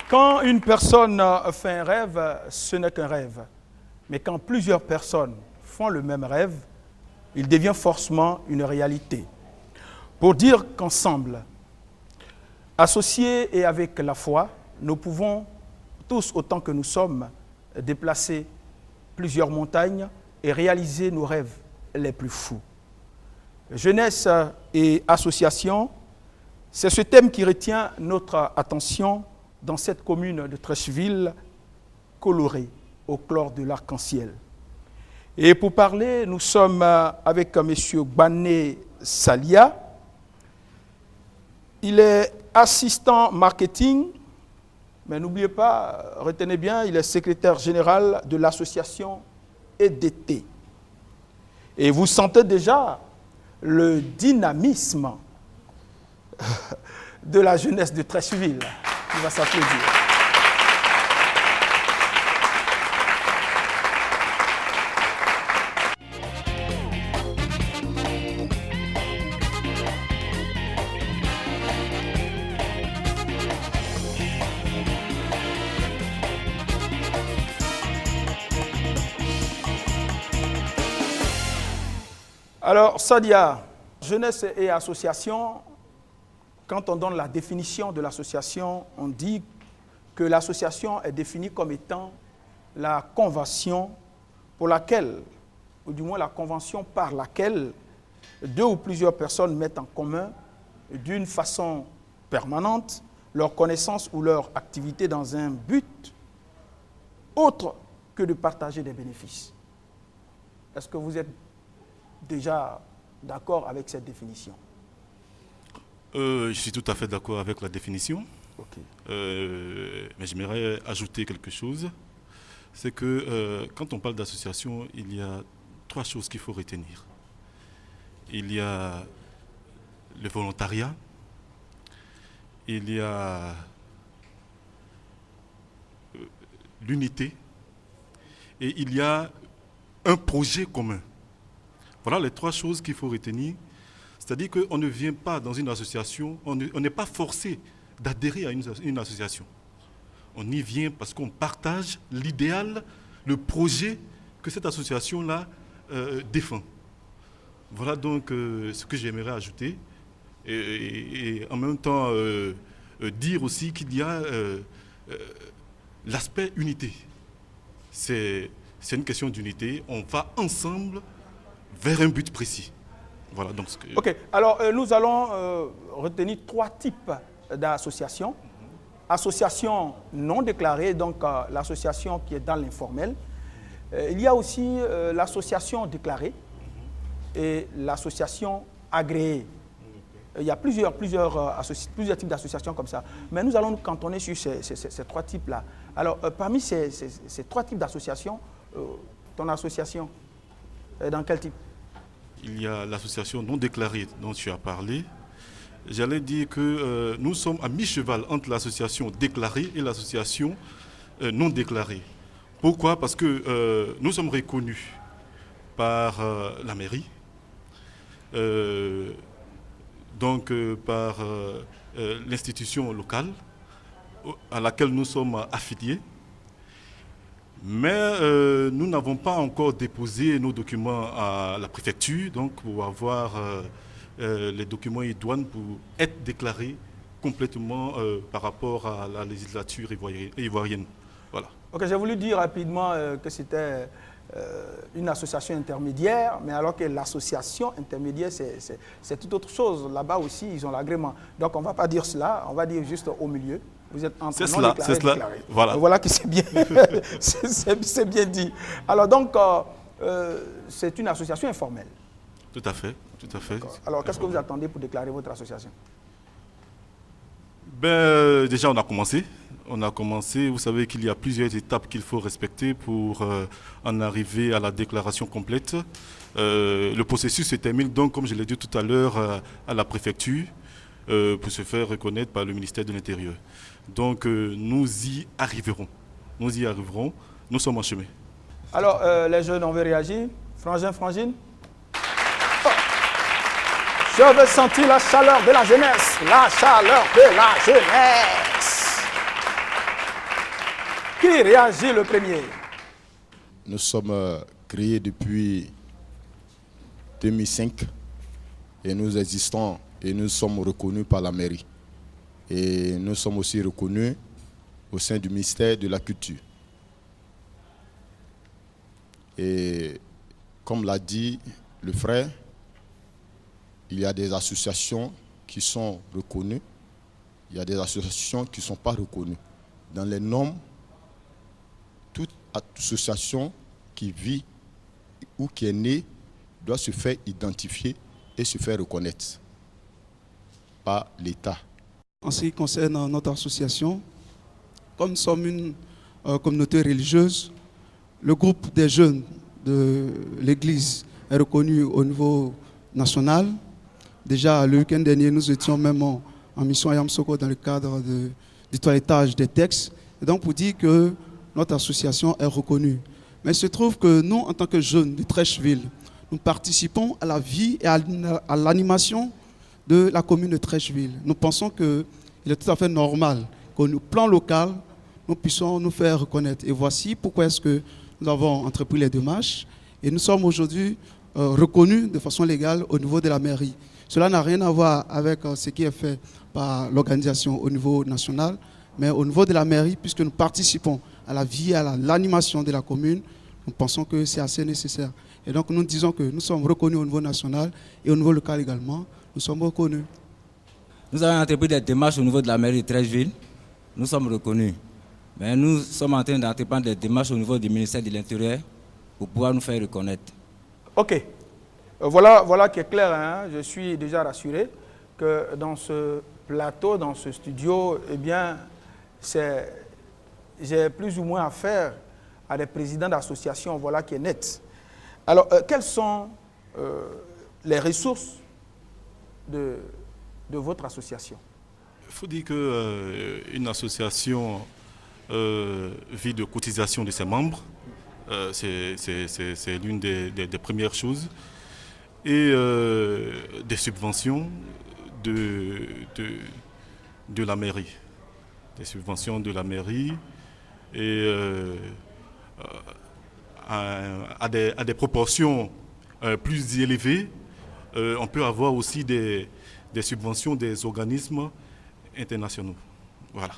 Quand une personne fait un rêve, ce n'est qu'un rêve. Mais quand plusieurs personnes font le même rêve, il devient forcément une réalité. Pour dire qu'ensemble, associés et avec la foi, nous pouvons tous, autant que nous sommes, déplacer plusieurs montagnes et réaliser nos rêves les plus fous. Jeunesse et association, c'est ce thème qui retient notre attention dans cette commune de Treichville, colorée au chlore de l'arc-en-ciel. Et pour parler, nous sommes avec M. Bané Salia. Il est assistant marketing, mais n'oubliez pas, retenez bien, il est secrétaire général de l'association EDT. Et vous sentez déjà le dynamisme de la jeunesse de Treichville qui va s'applaudir. Alors, Sadia, jeunesse et association, quand on donne la définition de l'association, on dit que l'association est définie comme étant la convention pour laquelle, ou du moins la convention par laquelle deux ou plusieurs personnes mettent en commun d'une façon permanente leur connaissance ou leur activité dans un but autre que de partager des bénéfices. Est-ce que vous êtes déjà d'accord avec cette définition? Je suis tout à fait d'accord avec la définition. Okay. Mais j'aimerais ajouter quelque chose. C'est que quand on parle d'association, il y a trois choses qu'il faut retenir. Il y a le volontariat, il y a l'unité et il y a un projet commun. Voilà les trois choses qu'il faut retenir. C'est-à-dire qu'on ne vient pas dans une association, on n'est pas forcé d'adhérer à une association. On y vient parce qu'on partage l'idéal, le projet que cette association-là défend. Voilà donc ce que j'aimerais ajouter. Et en même temps, dire aussi qu'il y a l'aspect unité. C'est une question d'unité. On va ensemble vers un but précis. Voilà, donc Ok, alors nous allons retenir trois types d'associations. Association non déclarée, donc l'association qui est dans l'informel. Il y a aussi l'association déclarée et l'association agréée. Il y a plusieurs types d'associations comme ça. Mais nous allons nous cantonner sur ces trois types-là. Alors, parmi ces trois types d'associations, ton association est dans quel type? Il y a l'association non déclarée dont tu as parlé. J'allais dire que nous sommes à mi-cheval entre l'association déclarée et l'association non déclarée. Pourquoi? Parce que nous sommes reconnus par la mairie, par l'institution locale à laquelle nous sommes affiliés. Mais nous n'avons pas encore déposé nos documents à la préfecture, donc pour avoir les documents et douanes pour être déclarés complètement par rapport à la législature ivoirienne. Voilà. Ok, j'ai voulu dire rapidement que c'était une association intermédiaire, mais alors que l'association intermédiaire, c'est toute autre chose. Là-bas aussi, ils ont l'agrément. Donc on ne va pas dire cela, on va dire juste au milieu. Vous êtes entre non déclaré et déclaré. Voilà que c'est bien, c'est bien dit. Alors donc, c'est une association informelle. Tout à fait, tout à fait. Alors qu'est-ce que vous attendez pour déclarer votre association? Déjà, on a commencé. Vous savez qu'il y a plusieurs étapes qu'il faut respecter pour en arriver à la déclaration complète. Le processus se termine donc, comme je l'ai dit tout à l'heure, à la préfecture pour se faire reconnaître par le ministère de l'Intérieur. Donc, nous y arriverons. Nous sommes en chemin. Alors, les jeunes, on veut réagir. Frangin, frangine. Oh. Je veux sentir la chaleur de la jeunesse. La chaleur de la jeunesse. Qui réagit le premier? Nous sommes créés depuis 2005 et nous existons et nous sommes reconnus par la mairie. Et nous sommes aussi reconnus au sein du ministère de la Culture. Et comme l'a dit le frère, il y a des associations qui sont reconnues, il y a des associations qui ne sont pas reconnues. Dans les normes, toute association qui vit ou qui est née doit se faire identifier et se faire reconnaître par l'État. En ce qui concerne notre association, comme nous sommes une communauté religieuse, le groupe des jeunes de l'Église est reconnu au niveau national. Déjà, le week-end dernier, nous étions même en mission à Yamsoko dans le cadre du toilettage des textes. Et donc, pour dire que notre association est reconnue. Mais il se trouve que nous, en tant que jeunes de Trècheville, nous participons à la vie et à l'animation de la commune de Trècheville. Nous pensons qu'il est tout à fait normal qu'au plan local, nous puissions nous faire reconnaître. Et voici pourquoi est-ce que nous avons entrepris les démarches. Et nous sommes aujourd'hui reconnus de façon légale au niveau de la mairie. Cela n'a rien à voir avec ce qui est fait par l'organisation au niveau national, mais au niveau de la mairie, puisque nous participons à la vie et à l'animation de la commune, nous pensons que c'est assez nécessaire. Et donc nous disons que nous sommes reconnus au niveau national et au niveau local également, nous sommes reconnus. Nous avons entrepris des démarches au niveau de la mairie de Trècheville, nous sommes reconnus. Mais nous sommes en train d'entreprendre des démarches au niveau du ministère de l'Intérieur pour pouvoir nous faire reconnaître. Ok. Voilà qui est clair, hein. Je suis déjà rassuré que dans ce plateau, dans ce studio, eh bien, j'ai plus ou moins affaire à des présidents d'associations, voilà qui est net. Alors, quelles sont les ressources de votre association? Il faut dire qu'une association vit de cotisation de ses membres. C'est l'une des premières choses. Et des subventions de la mairie. Des subventions de la mairie et à des proportions plus élevées, on peut avoir aussi des subventions des organismes internationaux. Voilà.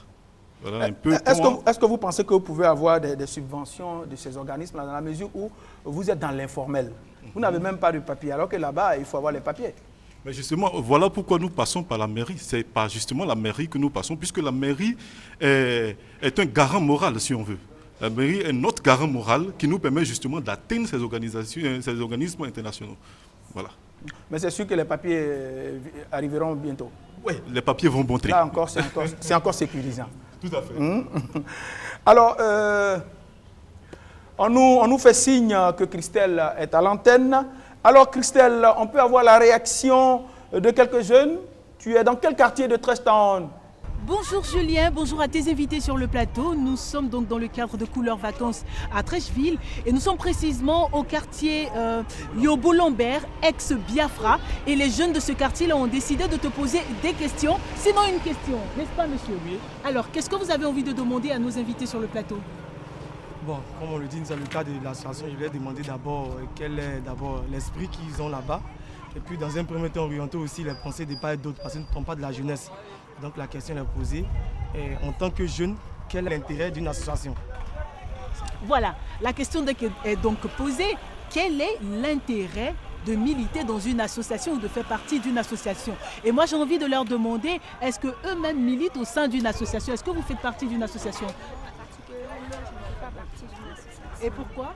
Voilà un peu. Est-ce que vous pensez que vous pouvez avoir des subventions de ces organismes dans la mesure où vous êtes dans l'informel? Vous n'avez même pas de papier, alors que là-bas, il faut avoir les papiers. Mais justement, voilà pourquoi nous passons par la mairie. C'est pas justement la mairie que nous passons, puisque la mairie est un garant moral, si on veut. La mairie est notre garant moral qui nous permet justement d'atteindre ces organisations, ces organismes internationaux. Voilà. Mais c'est sûr que les papiers arriveront bientôt. Oui, les papiers vont bon train. Là encore, c'est encore sécurisant. Tout à fait. Alors, on nous fait signe que Christelle est à l'antenne. Alors, Christelle, on peut avoir la réaction de quelques jeunes. Tu es dans quel quartier de Trèchetown? Bonjour Julien, bonjour à tes invités sur le plateau. Nous sommes donc dans le cadre de Couleurs Vacances à Trècheville et nous sommes précisément au quartier Yobo-Lambert, ex-Biafra. Et les jeunes de ce quartier-là ont décidé de te poser des questions, sinon une question, n'est-ce pas monsieur? Oui. Alors, qu'est-ce que vous avez envie de demander à nos invités sur le plateau? Bon, comme on le dit, dans le cadre de l'association, je voulais demander d'abord quel est l'esprit qu'ils ont là-bas. Et puis, dans un premier temps, orienter aussi les pensées de part et d'autre, parce que nous ne sommes pas de la jeunesse. Donc, la question est posée. Et en tant que jeune, quel est l'intérêt d'une association? Voilà, la question est donc posée. Quel est l'intérêt de militer dans une association ou de faire partie d'une association? Et moi, j'ai envie de leur demander, est-ce qu'eux-mêmes militent au sein d'une association? Est-ce que vous faites partie d'une association? Et pourquoi?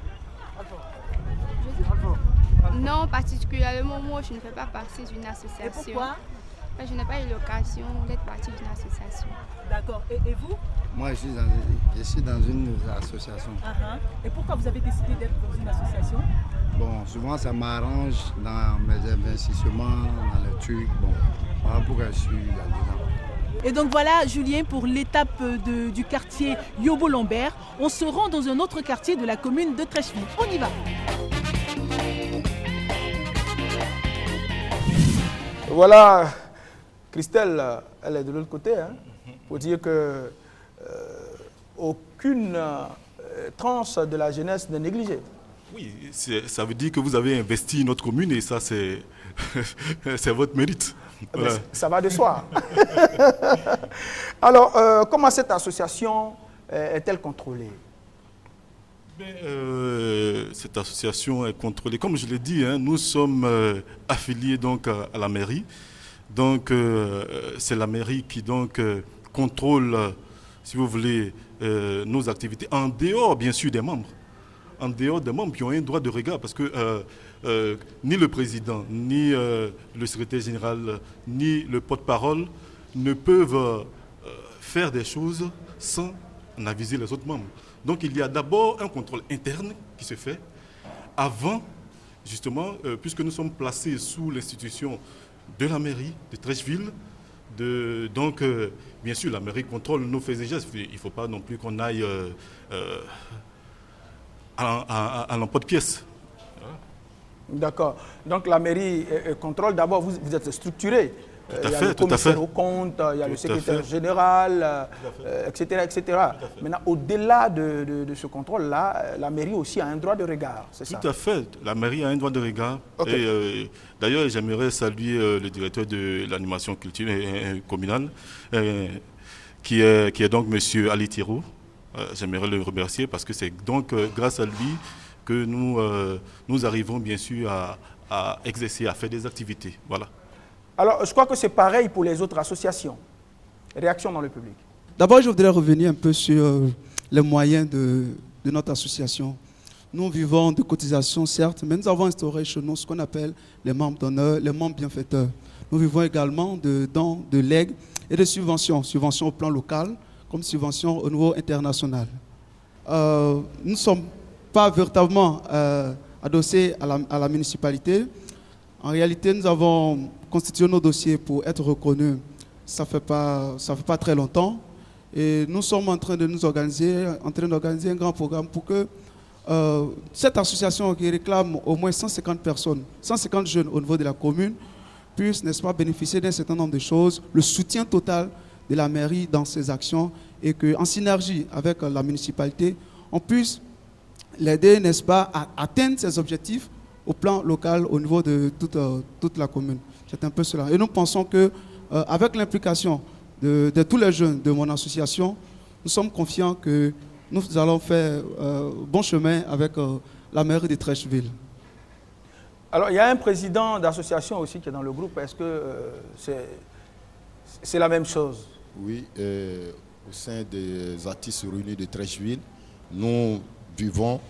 Non, particulièrement moi, je ne fais pas partie d'une association. Et pourquoi? Je n'ai pas eu l'occasion d'être partie d'une association. D'accord. Et vous? Moi, je suis dans une association. Et pourquoi vous avez décidé d'être dans une association? Bon, souvent ça m'arrange dans mes investissements, dans les trucs. Bon, voilà pourquoi je suis là-dedans. Et donc voilà, Julien, pour l'étape du quartier Yobo-Lambert, on se rend dans un autre quartier de la commune de Trècheville. On y va. Voilà, Christelle, elle est de l'autre côté, hein, pour dire que aucune tranche de la jeunesse n'est négligée. Oui, ça veut dire que vous avez investi notre commune et ça, c'est votre mérite. Voilà. Ça va de soi. Alors, comment cette association est-elle contrôlée? Cette association est contrôlée. Comme je l'ai dit, hein, nous sommes affiliés donc, à la mairie. Donc, c'est la mairie qui donc, contrôle, si vous voulez, nos activités, en dehors, bien sûr, des membres. En dehors des membres qui ont un droit de regard, parce que ni le président, ni le secrétaire général, ni le porte-parole ne peuvent faire des choses sans aviser les autres membres. Donc il y a d'abord un contrôle interne qui se fait avant, justement, puisque nous sommes placés sous l'institution de la mairie de Treichville. Donc, bien sûr, la mairie contrôle nos faits et gestes. Il ne faut pas non plus qu'on aille à l'emporte-pièce. D'accord. Donc la mairie contrôle. D'abord, vous êtes structuré. Il y a le commissaire aux comptes, il y a le secrétaire général, etc., etc. Maintenant, au-delà de ce contrôle-là, la mairie aussi a un droit de regard, c'est ça? Tout à fait. La mairie a un droit de regard. Okay. D'ailleurs, j'aimerais saluer le directeur de l'animation culturelle communale, qui est donc M. Ali Thiraud. J'aimerais le remercier parce que c'est donc grâce à lui que nous arrivons bien sûr à exercer, à faire des activités. Voilà. Alors, je crois que c'est pareil pour les autres associations. Réaction dans le public. D'abord, je voudrais revenir un peu sur les moyens de notre association. Nous vivons de cotisations, certes, mais nous avons instauré chez nous ce qu'on appelle les membres d'honneur, les membres bienfaiteurs. Nous vivons également de dons, de legs et de subventions. Subventions au plan local, comme subventions au niveau international. Nous ne sommes pas véritablement adossés à la municipalité. En réalité, nous avons constitué nos dossiers pour être reconnus. Ça fait pas très longtemps. Et nous sommes en train de nous organiser, un grand programme pour que cette association qui réclame au moins 150 personnes, 150 jeunes au niveau de la commune, puisse, n'est-ce pas, bénéficier d'un certain nombre de choses, le soutien total de la mairie dans ses actions et qu'en synergie avec la municipalité, on puisse l'aider, n'est-ce pas, à atteindre ses objectifs au plan local, au niveau de toute la commune. C'est un peu cela. Et nous pensons qu'avec l'implication de tous les jeunes de mon association, nous sommes confiants que nous allons faire bon chemin avec la mairie de Treichville. Alors, il y a un président d'association aussi qui est dans le groupe. Est-ce que c'est la même chose? Oui, au sein des artistes réunis de Treichville, nous vivons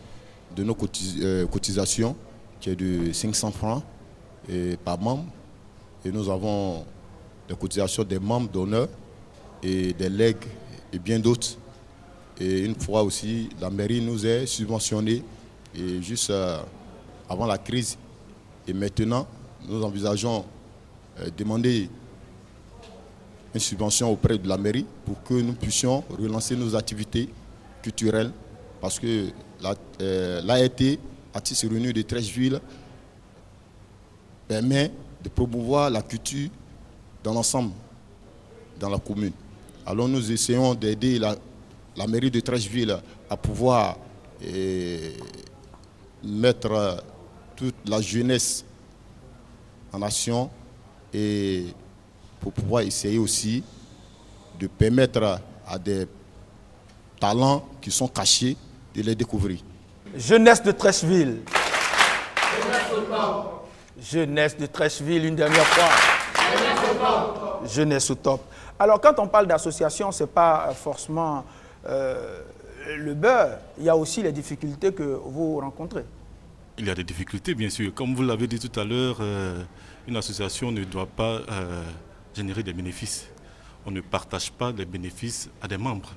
de nos cotisations qui est de 500 francs par membre. Et nous avons des cotisations des membres d'honneur et des legs et bien d'autres. Et une fois aussi, la mairie nous a subventionnés et juste avant la crise. Et maintenant, nous envisageons demander une subvention auprès de la mairie pour que nous puissions relancer nos activités culturelles parce que l'ART, Artistes Réunis de Treichville, permet de promouvoir la culture dans l'ensemble, dans la commune. Alors nous essayons d'aider la mairie de Treichville à pouvoir mettre toute la jeunesse en action et pour pouvoir essayer aussi de permettre à des talents qui sont cachés de les découvrir. Jeunesse de Treichville. Jeunesse de Treichville, une dernière fois. Jeunesse au top. Alors, quand on parle d'association, ce n'est pas forcément le beurre. Il y a aussi les difficultés que vous rencontrez. Il y a des difficultés, bien sûr. Comme vous l'avez dit tout à l'heure, une association ne doit pas générer des bénéfices. On ne partage pas les bénéfices à des membres.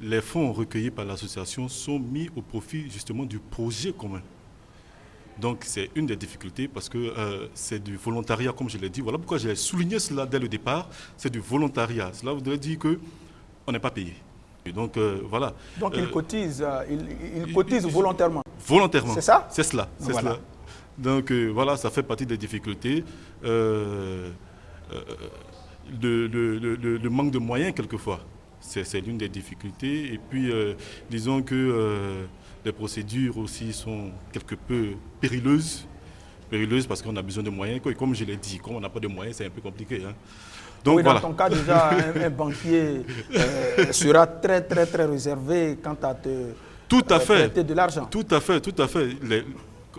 Les fonds recueillis par l'association sont mis au profit justement du projet commun. Donc c'est une des difficultés parce que c'est du volontariat, comme je l'ai dit. Voilà pourquoi j'ai souligné cela dès le départ. C'est du volontariat. Cela voudrait dire qu'on n'est pas payé. Et donc voilà. Donc ils cotisent, volontairement. Volontairement. C'est ça? C'est cela. C'est voilà. Cela. Donc voilà, ça fait partie des difficultés. Le manque de moyens quelquefois. C'est l'une des difficultés. Et puis, disons que les procédures aussi sont quelque peu périlleuses parce qu'on a besoin de moyens. Et comme je l'ai dit, comme on n'a pas de moyens, c'est un peu compliqué. Hein. Donc, oui, dans ton cas, déjà, un banquier sera très, très, très réservé quant à te prêter de l'argent. Tout à fait.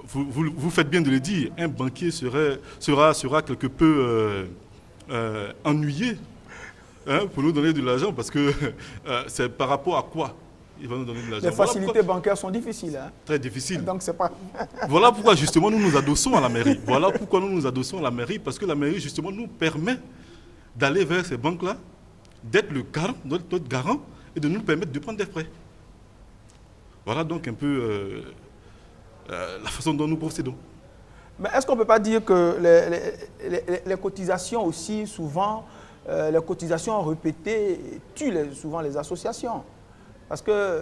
Vous faites bien de le dire. Un banquier sera quelque peu ennuyé, hein, pour nous donner de l'argent, parce que c'est par rapport à quoi il va nous donner de l'argent. Les facilités bancaires sont difficiles. Hein. Très difficiles. Donc c'est pas... Voilà pourquoi justement nous nous adossons à la mairie. Voilà pourquoi nous nous adossons à la mairie, parce que la mairie justement nous permet d'aller vers ces banques-là, d'être notre garant et de nous permettre de prendre des frais. Voilà donc un peu la façon dont nous procédons. Mais est-ce qu'on ne peut pas dire que les cotisations aussi, souvent, les cotisations répétées tuent souvent les associations? Parce que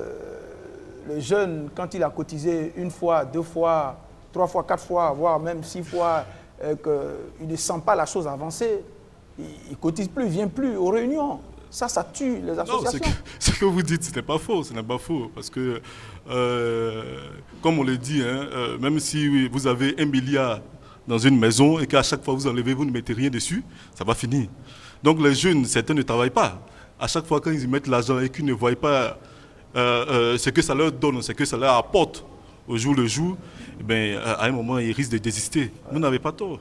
le jeune, quand il a cotisé une fois, 2 fois, 3 fois, 4 fois, voire même 6 fois, qu'il ne sent pas la chose avancer, il ne cotise plus, il ne vient plus aux réunions. Ça tue les associations. Non, ce que vous dites, ce n'est pas faux, parce que, comme on le dit, hein, même si vous avez 1 milliard dans une maison et qu'à chaque fois vous enlevez, vous ne mettez rien dessus, ça va finir. Donc les jeunes, certains ne travaillent pas. À chaque fois quand ils y mettent l'argent et qu'ils ne voient pas ce que ça leur donne, ce que ça leur apporte au jour le jour, eh bien, à un moment, ils risquent de désister. Vous n'avez pas tort.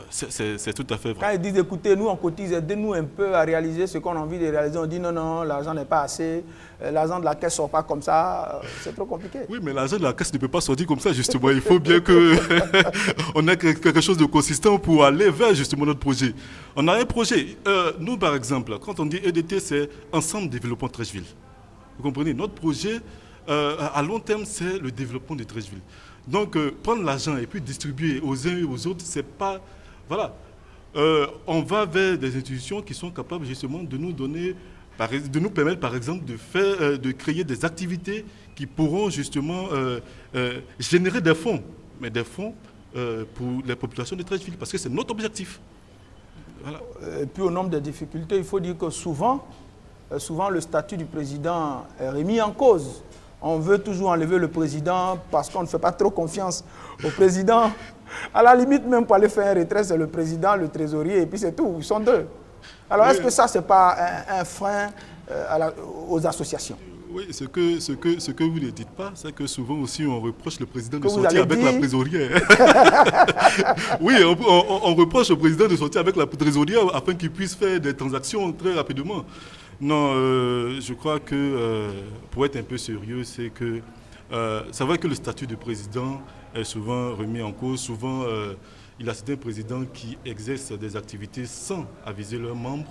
C'est tout à fait vrai. Quand ils disent, écoutez, nous on cotise, aidez-nous un peu à réaliser ce qu'on a envie de réaliser, on dit non, l'argent n'est pas assez, l'argent de la caisse ne sort pas comme ça, c'est trop compliqué. Oui, mais l'argent de la caisse ne peut pas sortir comme ça, justement. Il faut bien qu'on ait quelque chose de consistant pour aller vers, justement, notre projet. On a un projet. Nous, par exemple, quand on dit EDT, c'est Ensemble Développement Treichville. Vous comprenez? Notre projet, à long terme, c'est le développement de Treichville. Donc, prendre l'argent et puis distribuer aux uns et aux autres, c'est pas... Voilà. On va vers des institutions qui sont capables, justement, de nous donner, de nous permettre, par exemple, de créer des activités qui pourront, justement, générer des fonds. Mais des fonds pour les populations de Treichville, parce que c'est notre objectif. Voilà. Et puis, au nombre de difficultés, il faut dire que souvent, le statut du président est remis en cause. On veut toujours enlever le président parce qu'on ne fait pas trop confiance au président. À la limite, même pour aller faire un retrait, c'est le président, le trésorier, et puis c'est tout. Ils sont 2. Alors, est-ce que ça, ce n'est pas un frein aux associations? Oui, ce que vous ne dites pas, c'est que souvent aussi on reproche le président de sortir avec la trésorière. Oui, on reproche au président de sortir avec la trésorière afin qu'il puisse faire des transactions très rapidement. Non, je crois que pour être un peu sérieux, c'est que c'est vrai que le statut de président est souvent remis en cause. Souvent, il y a certains présidents qui exercent des activités sans aviser leurs membres,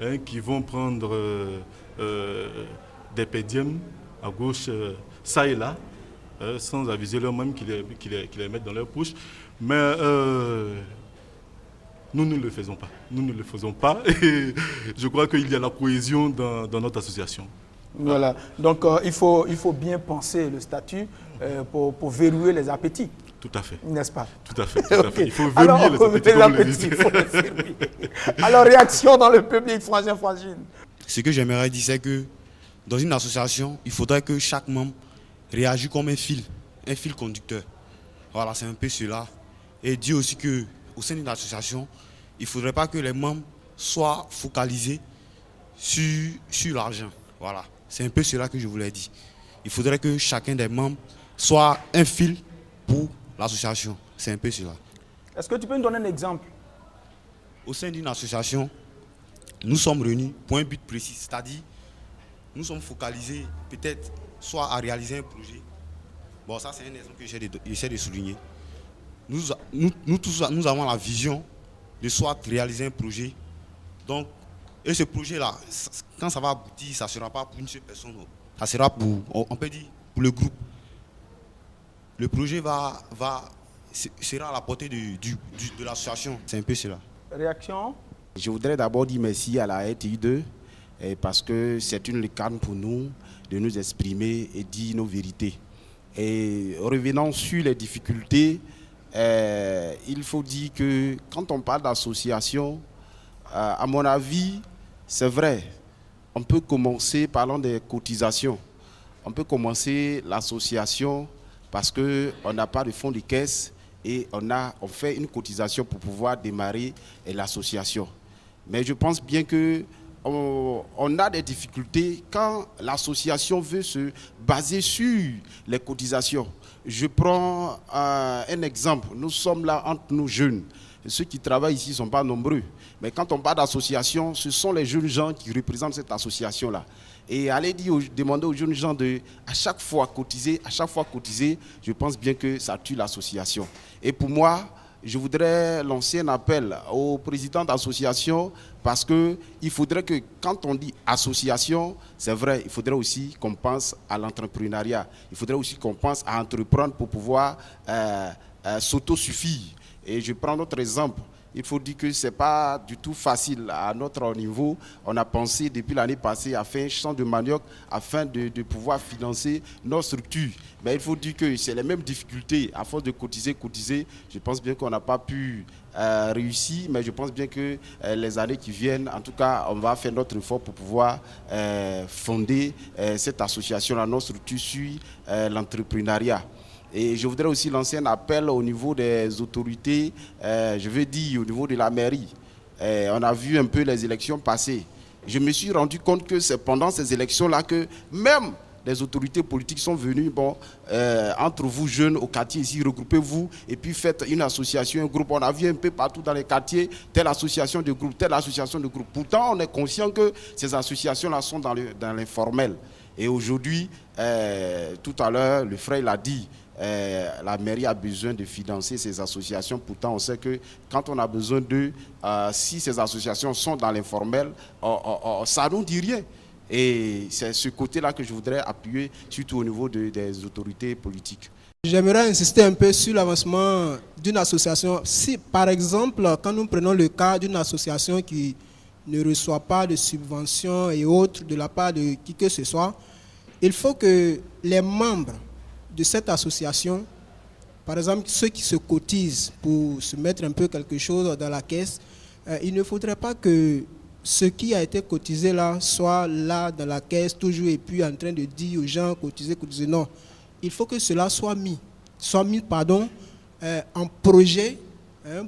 hein, qui vont prendre des pédiums à gauche, ça et là, sans aviser leurs membres, qui les mettent dans leur poche. Mais nous ne le faisons pas. Nous ne le faisons pas. Et je crois qu'il y a la cohésion dans notre association. Voilà. Donc, il faut bien penser le statut pour verrouiller les appétits. Tout à fait. N'est-ce pas? Tout à fait. Tout à fait. Il faut verrouiller les appétits. Alors, réaction dans le public, Frangin. Ce que j'aimerais dire, c'est que dans une association, il faudrait que chaque membre réagisse comme un fil conducteur. Voilà, c'est un peu cela. Et dire aussi qu'au sein d'une association, il ne faudrait pas que les membres soient focalisés sur l'argent. Voilà, c'est un peu cela que je voulais dire. Il faudrait que chacun des membres soit un fil pour l'association. C'est un peu cela. Est-ce que tu peux nous donner un exemple? Au sein d'une association, nous sommes réunis pour un but précis, c'est-à-dire nous sommes focalisés peut-être soit à réaliser un projet. Bon, ça c'est un exemple que j'essaie de souligner. Nous tous, nous avons la vision de soit réaliser un projet. Donc, et ce projet-là, quand ça va aboutir, ça ne sera pas pour une seule personne. Ça sera pour, on peut dire, pour le groupe. Le projet sera à la portée de l'association. C'est un peu cela. Réaction? Je voudrais d'abord dire merci à la RTI2 parce que c'est une lucarne pour nous de nous exprimer et dire nos vérités. Et revenant sur les difficultés, il faut dire que quand on parle d'association, à mon avis, c'est vrai, on peut commencer, parlant des cotisations, on peut commencer l'association parce qu'on n'a pas de fonds de caisse et on fait une cotisation pour pouvoir démarrer l'association. Mais je pense bien que on a des difficultés quand l'association veut se baser sur les cotisations. Je prends un exemple. Nous sommes là entre nous jeunes. Ceux qui travaillent ici ne sont pas nombreux. Mais quand on parle d'association, ce sont les jeunes gens qui représentent cette association-là. Et aller demander aux jeunes gens de à chaque fois cotiser, je pense bien que ça tue l'association. Et pour moi, je voudrais lancer un appel aux présidents d'associations parce qu'il faudrait que quand on dit association, c'est vrai, il faudrait aussi qu'on pense à l'entrepreneuriat. Il faudrait aussi qu'on pense à entreprendre pour pouvoir s'autosuffire. Et je prends notre exemple. Il faut dire que ce n'est pas du tout facile à notre niveau. On a pensé depuis l'année passée à faire un champ de manioc afin de pouvoir financer nos structures. Mais il faut dire que c'est les mêmes difficultés. À force de cotiser, je pense bien qu'on n'a pas pu réussir. Mais je pense bien que les années qui viennent, en tout cas, on va faire notre effort pour pouvoir fonder cette association-là, notre structure sur l'entrepreneuriat. Et je voudrais aussi lancer un appel au niveau des autorités, je veux dire au niveau de la mairie. On a vu un peu les élections passées. Je me suis rendu compte que c'est pendant ces élections-là que même les autorités politiques sont venues, entre vous jeunes au quartier ici, regroupez-vous et puis faites une association, un groupe. On a vu un peu partout dans les quartiers, telle association de groupe, telle association de groupe. Pourtant, on est conscient que ces associations-là sont dans l'informel. Et aujourd'hui, tout à l'heure, le frère l'a dit, la mairie a besoin de financer ces associations. Pourtant, on sait que quand on a besoin d'eux, si ces associations sont dans l'informel, ça ne nous dit rien. Et c'est ce côté-là que je voudrais appuyer, surtout au niveau des autorités politiques. J'aimerais insister un peu sur l'avancement d'une association. Si, par exemple, quand nous prenons le cas d'une association qui ne reçoit pas de subventions et autres de la part de qui que ce soit, il faut que les membres de cette association, par exemple ceux qui se cotisent pour se mettre un peu quelque chose dans la caisse, il ne faudrait pas que ce qui a été cotisé là soit là dans la caisse toujours et puis en train de dire aux gens cotiser. Non, il faut que cela soit mis en projet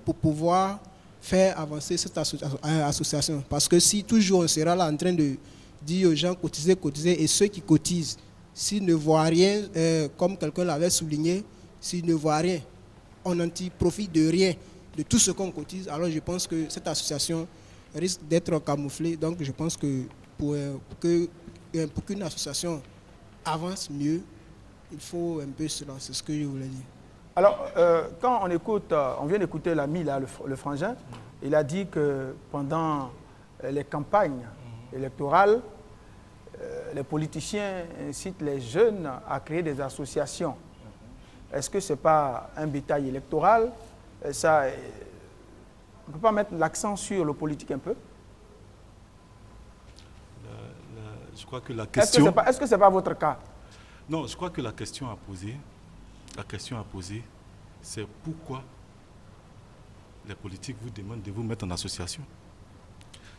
pour pouvoir faire avancer cette association. Parce que si toujours on sera là en train de dire aux gens cotiser et ceux qui cotisent, s'ils ne voient rien, comme quelqu'un l'avait souligné, s'ils ne voient rien, on n'en profite de rien, de tout ce qu'on cotise. Alors je pense que cette association risque d'être camouflée. Donc je pense que pour qu'une association avance mieux, il faut un peu cela. C'est ce que je voulais dire. Alors, quand on vient d'écouter l'ami, le frangin, il a dit que pendant les campagnes électorales, les politiciens incitent les jeunes à créer des associations. Est-ce que ce n'est pas un bétail électoral? On ne peut pas mettre l'accent sur le politique un peu? Je crois que la question... Est-ce que ce n'est pas votre cas? Non, je crois que la question à poser, c'est pourquoi les politiques vous demandent de vous mettre en association.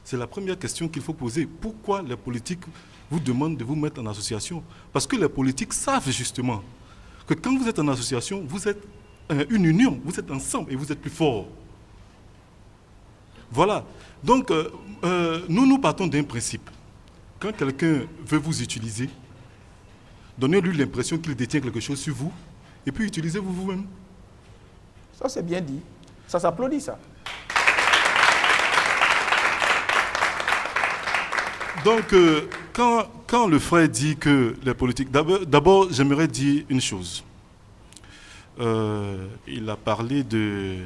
C'est la première question qu'il faut poser. Pourquoi les politiques vous demandent de vous mettre en association? Parce que les politiques savent justement que quand vous êtes en association, vous êtes une union, vous êtes ensemble et vous êtes plus fort. Voilà. Donc, nous partons d'un principe. Quand quelqu'un veut vous utiliser, donnez-lui l'impression qu'il détient quelque chose sur vous et puis utilisez-vous vous-même. Ça, c'est bien dit. Ça s'applaudit, ça. Donc, quand le frère dit que les politiques... D'abord, j'aimerais dire une chose. Il a parlé de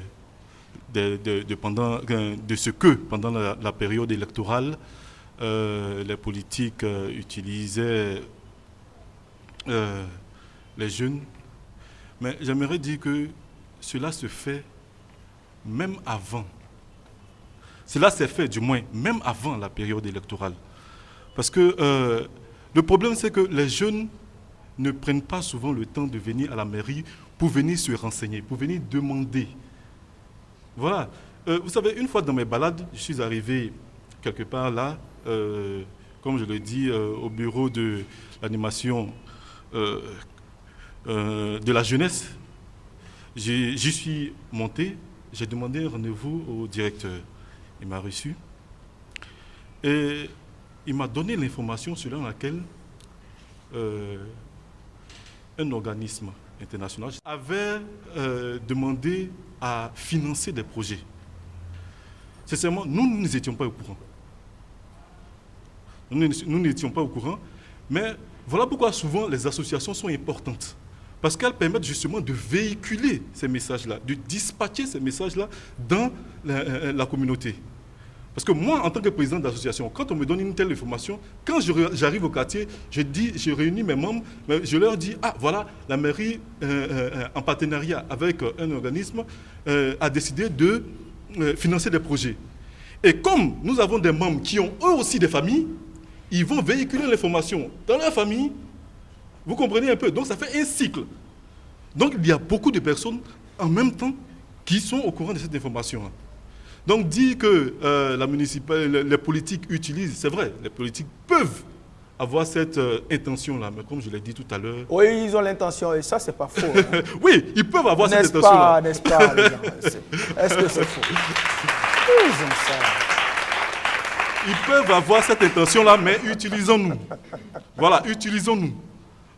ce que, pendant la période électorale, les politiques utilisaient les jeunes. Mais j'aimerais dire que cela se fait même avant. Cela s'est fait, du moins, même avant la période électorale. Parce que le problème, c'est que les jeunes ne prennent pas souvent le temps de venir à la mairie pour venir se renseigner, pour venir demander. Voilà. Vous savez, une fois dans mes balades, je suis arrivé quelque part là, comme je l'ai dit, au bureau de l'animation de la jeunesse. J'y suis monté, j'ai demandé un rendez-vous au directeur. Il m'a reçu et il m'a donné l'information selon laquelle un organisme international avait demandé à financer des projets. Sincèrement, nous n'étions pas au courant. Nous n'étions pas au courant, mais voilà pourquoi souvent les associations sont importantes. Parce qu'elles permettent justement de véhiculer ces messages-là, de dispatcher ces messages-là dans la communauté. Parce que moi, en tant que président d'association, quand on me donne une telle information, quand j'arrive au quartier, je réunis mes membres, je leur dis, ah voilà, la mairie, en partenariat avec un organisme, a décidé de financer des projets. Et comme nous avons des membres qui ont eux aussi des familles, ils vont véhiculer l'information dans leur famille. Vous comprenez un peu? Donc ça fait un cycle. Donc il y a beaucoup de personnes en même temps qui sont au courant de cette information-là. Donc dire que les politiques utilisent, c'est vrai, les politiques peuvent avoir cette intention-là, mais comme je l'ai dit tout à l'heure... Oui, ils ont l'intention, et ça, c'est pas faux. Hein. Oui, ils peuvent avoir cette intention-là. N'est-ce pas, les gens? Est-ce que c'est faux? Ils ont ça. Ils peuvent avoir cette intention-là, mais utilisons-nous. Voilà, utilisons-nous.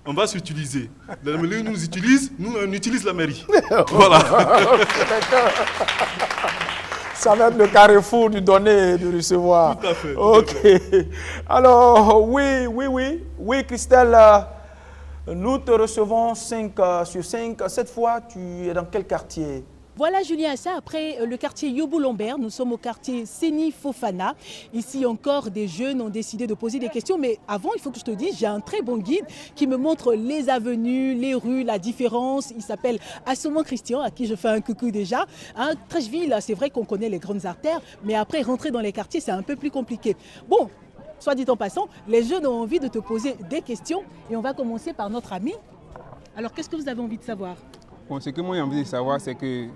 On va s'utiliser. La mairie nous utilise, nous on utilise la mairie. Voilà. Ça va être le carrefour du donner et du recevoir. Tout à fait. Ok. Alors, oui, Christelle, nous te recevons 5 sur 5. Cette fois, tu es dans quel quartier? Voilà Julien, ça après le quartier Yobou-Lambert, nous sommes au quartier Séni Fofana. Ici encore, des jeunes ont décidé de poser des questions. Mais avant, il faut que je te dise, j'ai un très bon guide qui me montre les avenues, les rues, la différence. Il s'appelle Assouman Christian, à qui je fais un coucou déjà. Hein, Trècheville, c'est vrai qu'on connaît les grandes artères, mais après, rentrer dans les quartiers, c'est un peu plus compliqué. Bon, soit dit en passant, les jeunes ont envie de te poser des questions. Et on va commencer par notre ami. Alors, qu'est-ce que vous avez envie de savoir? Bon, ce que moi j'ai envie de savoir, c'est que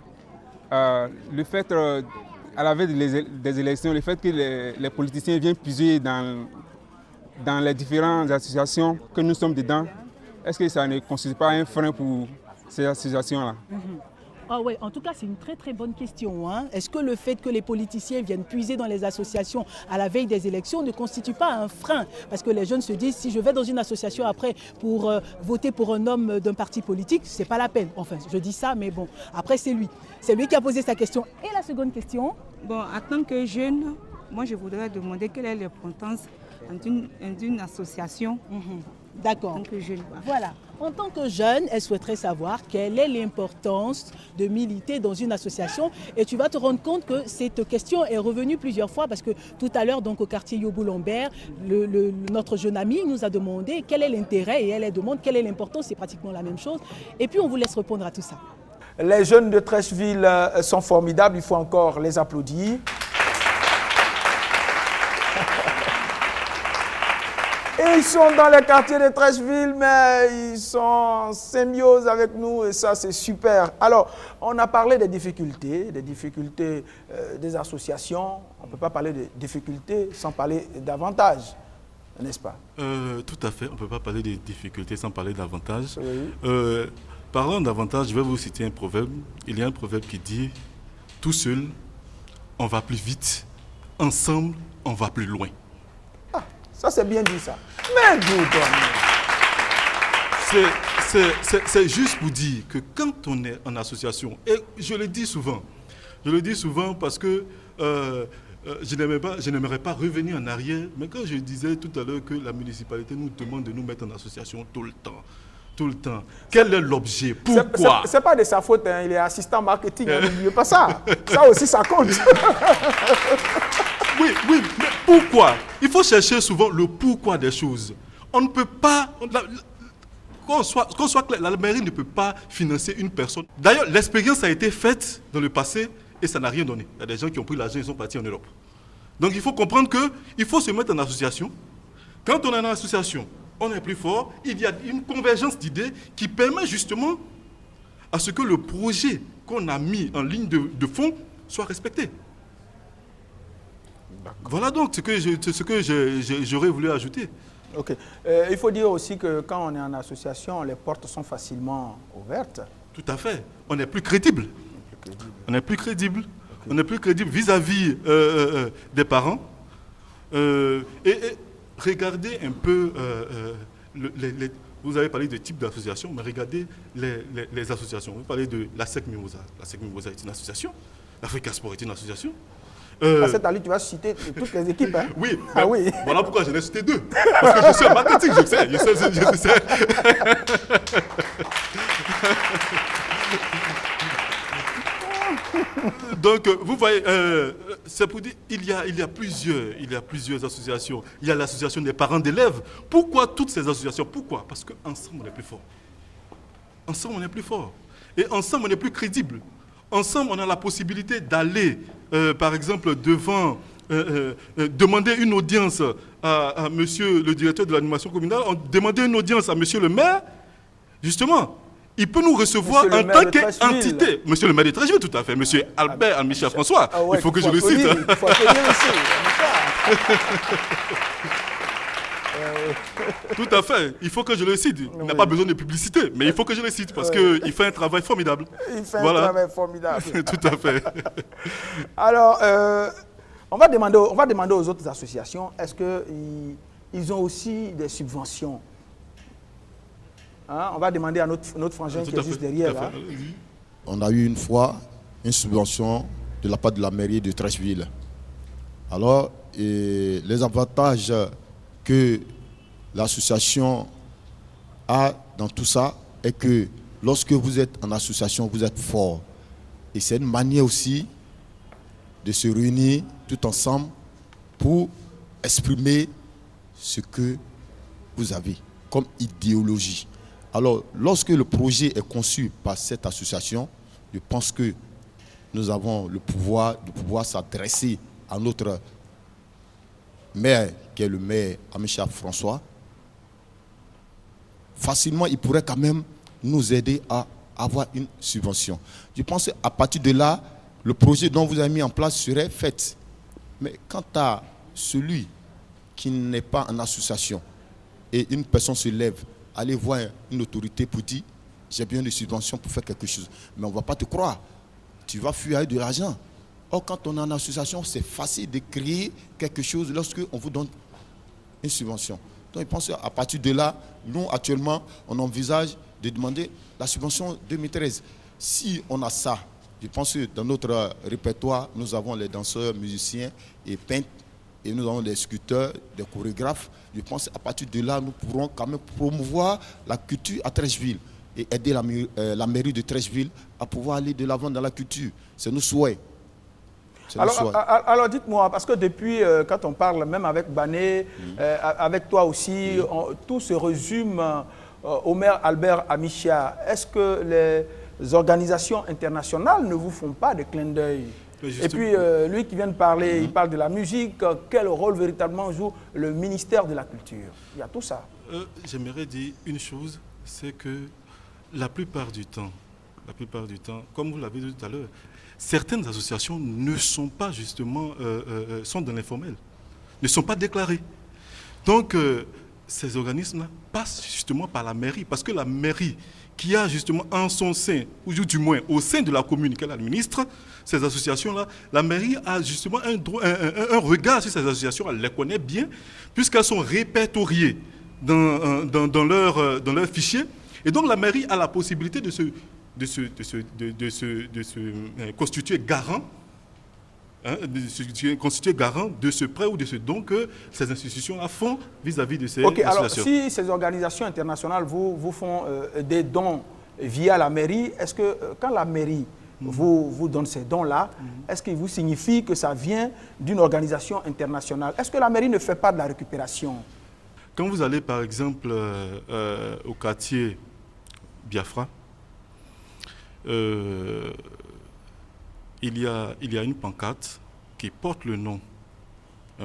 le fait, à la veille des élections, le fait que les politiciens viennent puiser dans les différentes associations que nous sommes dedans, est-ce que ça ne constitue pas un frein pour ces associations-là? Ah ouais, en tout cas, c'est une très très bonne question. Hein. Est-ce que le fait que les politiciens viennent puiser dans les associations à la veille des élections ne constitue pas un frein? Parce que les jeunes se disent, si je vais dans une association après pour voter pour un homme d'un parti politique, c'est pas la peine. Enfin, je dis ça, mais bon, après c'est lui. C'est lui qui a posé sa question. Et la seconde question? Bon, en tant que jeune, moi je voudrais demander quelle est l'importance d'une association. D'accord. En tant que jeune. Voilà. En tant que jeune, elle souhaiterait savoir quelle est l'importance de militer dans une association. Et tu vas te rendre compte que cette question est revenue plusieurs fois parce que tout à l'heure, donc au quartier Yobou-Lambert, notre jeune ami nous a demandé quel est l'intérêt et elle demande quelle est l'importance. C'est pratiquement la même chose. Et puis on vous laisse répondre à tout ça. Les jeunes de Trècheville sont formidables. Il faut encore les applaudir. Et ils sont dans les quartiers de Trècheville, mais ils sont en symbiose avec nous et ça, c'est super. Alors, on a parlé des difficultés des associations. On ne peut pas parler de difficultés sans parler d'avantages, n'est-ce pas? Tout à fait. On ne peut pas parler des difficultés sans parler d'avantages. Oui. Parlant d'avantages, je vais vous citer un proverbe. Il y a un proverbe qui dit « Tout seul, on va plus vite. Ensemble, on va plus loin. » Ça, c'est bien dit, ça. Mais d'où c'est juste pour dire que quand on est en association, et je le dis souvent parce que je n'aimerais pas revenir en arrière, mais quand je disais tout à l'heure que la municipalité nous demande de nous mettre en association tout le temps. Quel est l'objet? Pourquoi? C'est pas de sa faute, hein. Il est assistant marketing, n'oubliez pas ça. Ça aussi, ça compte. Oui, mais pourquoi? Il faut chercher souvent le pourquoi des choses. On ne peut pas... Qu'on soit clair, la mairie ne peut pas financer une personne. D'ailleurs, l'expérience a été faite dans le passé et ça n'a rien donné. Il y a des gens qui ont pris l'argent et sont partis en Europe. Donc il faut comprendre qu'il faut se mettre en association. Quand on est en association, on est plus fort. Il y a une convergence d'idées qui permet justement à ce que le projet qu'on a mis en ligne de fond soit respecté. Voilà donc ce que j'aurais voulu ajouter. Ok. Il faut dire aussi que quand on est en association, les portes sont facilement ouvertes. Tout à fait. On est plus crédible. On est plus crédible. On est plus crédible vis-à-vis des parents. Et regardez un peu, vous avez parlé de type d'association, mais regardez les associations. Vous parlez de la SEC Mimosa. La SEC Mimosa est une association. L'Africa Sport est une association. À cette allure, tu vas citer toutes les équipes. Hein? Oui, oui. Voilà pourquoi j'en ai cité 2. Parce que je suis en marketing, je sais. Donc, vous voyez, c'est pour dire il y a plusieurs associations. Il y a l'association des parents d'élèves. Pourquoi toutes ces associations? Pourquoi? Parce qu'ensemble, on est plus fort. Ensemble, on est plus fort. Et ensemble, on est plus crédible. Ensemble, on a la possibilité d'aller, par exemple, devant, demander une audience à monsieur le directeur de l'animation communale, demander une audience à monsieur le maire, justement. Il peut nous recevoir en tant qu'entité. Monsieur le maire de Treichville, tout à fait. Monsieur Albert Michel François. Ouais, il faut que je le cite. Il faut applaudir ici. Tout à fait. Il faut que je le cite. Il n'a pas besoin de publicité, mais il faut que je le cite parce qu'il fait un travail formidable. Il fait un travail formidable. Tout à fait. Alors, on va demander aux autres associations, est-ce qu'ils ont aussi des subventions? Hein, on va demander à notre frangin qui est juste derrière. Là. On a eu une fois une subvention de la part de la mairie de Treichville. Alors, les avantages que l'association a dans tout ça est que lorsque vous êtes en association, vous êtes fort. Et c'est une manière aussi de se réunir tout ensemble pour exprimer ce que vous avez comme idéologie. Alors, lorsque le projet est conçu par cette association, je pense que nous avons le pouvoir de pouvoir s'adresser à notre maire, qui est le maire Amicha François. Facilement, il pourrait quand même nous aider à avoir une subvention. Je pense qu'à partir de là, le projet dont vous avez mis en place serait fait. Mais quant à celui qui n'est pas en association et une personne se lève, aller voir une autorité pour dire j'ai besoin de subvention pour faire quelque chose. Mais on ne va pas te croire. Tu vas fuir avec de l'argent. Or, quand on est en association, c'est facile de créer quelque chose lorsque on vous donne une subvention. Donc, je pense qu'à partir de là, nous, actuellement, on envisage de demander la subvention 2013. Si on a ça, je pense que dans notre répertoire, nous avons les danseurs, musiciens et peintres, et nous avons des sculpteurs, des chorégraphes. Je pense qu'à partir de là, nous pourrons quand même promouvoir la culture à Treichville et aider la mairie de Treichville à pouvoir aller de l'avant dans la culture. C'est nos souhaits. Alors dites-moi, parce que depuis, quand on parle, même avec Bané, avec toi aussi, tout se résume au maire Albert Amicha. Est-ce que les organisations internationales ne vous font pas de clin d'œil? Et puis, lui qui vient de parler, il parle de la musique. Quel rôle véritablement joue le ministère de la Culture? Il y a tout ça. J'aimerais dire une chose, c'est que la plupart du temps, comme vous l'avez dit tout à l'heure, certaines associations ne sont pas justement, sont dans l'informel, ne sont pas déclarées. Donc, ces organismes-là passent justement par la mairie, parce que la mairie qui a justement en son sein, ou du moins au sein de la commune qu'elle administre, ces associations-là, la mairie a justement un regard sur ces associations, elle les connaît bien, puisqu'elles sont répertoriées dans leur fichier. Et donc la mairie a la possibilité de se constituer garant, constituer garant de ce prêt ou de ce don que ces institutions-là font vis-à-vis de ces associations. Alors, si ces organisations internationales vous font des dons via la mairie, est-ce que quand la mairie vous donne ces dons-là, est-ce qu'il vous signifie que ça vient d'une organisation internationale? Est-ce que la mairie ne fait pas de la récupération? Quand vous allez par exemple au quartier Biafra, il y a une pancarte qui porte le nom,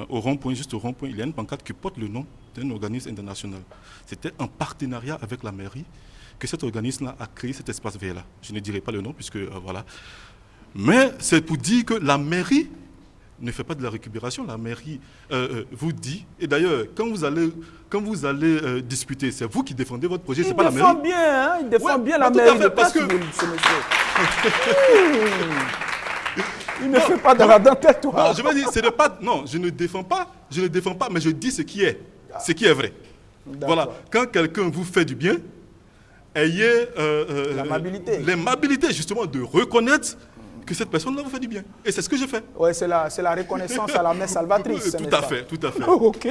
au rond-point, juste au rond-point, il y a une pancarte qui porte le nom d'un organisme international. C'était en partenariat avec la mairie que cet organisme-là a créé cet espace vert-là. Je ne dirai pas le nom, puisque voilà. Mais c'est pour dire que la mairie ne fait pas de la récupération. La mairie vous dit, et d'ailleurs, quand vous allez discuter, c'est vous qui défendez votre projet, c'est pas la mairie. Il défend bien la mairie. Parce que... Il ne fait pas de la dentelle, toi. Non, je veux dire, non, je ne défends pas, mais je dis ce qui est vrai. Voilà, quand quelqu'un vous fait du bien, ayez l'amabilité justement de reconnaître que cette personne-là vous fait du bien. Et c'est ce que je fais. Oui, c'est la reconnaissance à la messe salvatrice. Tout à fait. Ok.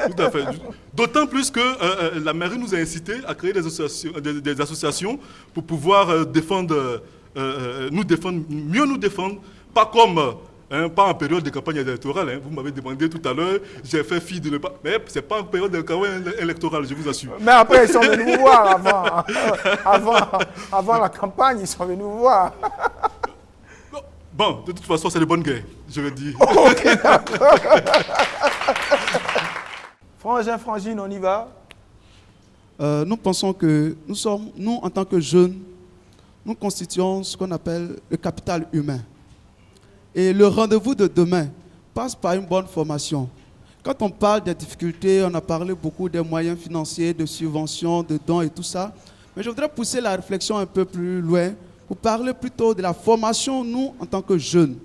Tout à fait. D'autant plus que la mairie nous a incité à créer des associations pour pouvoir mieux nous défendre, pas comme... pas en période de campagne électorale. Vous m'avez demandé tout à l'heure, j'ai fait fi de ne pas... Mais ce n'est pas en période de campagne électorale, je vous assure. Mais après, ils sont venus vous voir avant la campagne, ils sont venus vous voir. Bon, de toute façon, c'est de bonne guerre, je vais dire. Ok, d'accord. Frangine, on y va. Nous pensons que nous, en tant que jeunes, nous constituons ce qu'on appelle le capital humain. Et le rendez-vous de demain passe par une bonne formation. Quand on parle des difficultés, on a parlé beaucoup des moyens financiers, de subventions, de dons et tout ça. Mais je voudrais pousser la réflexion un peu plus loin pour parler plutôt de la formation, nous, en tant que jeunes.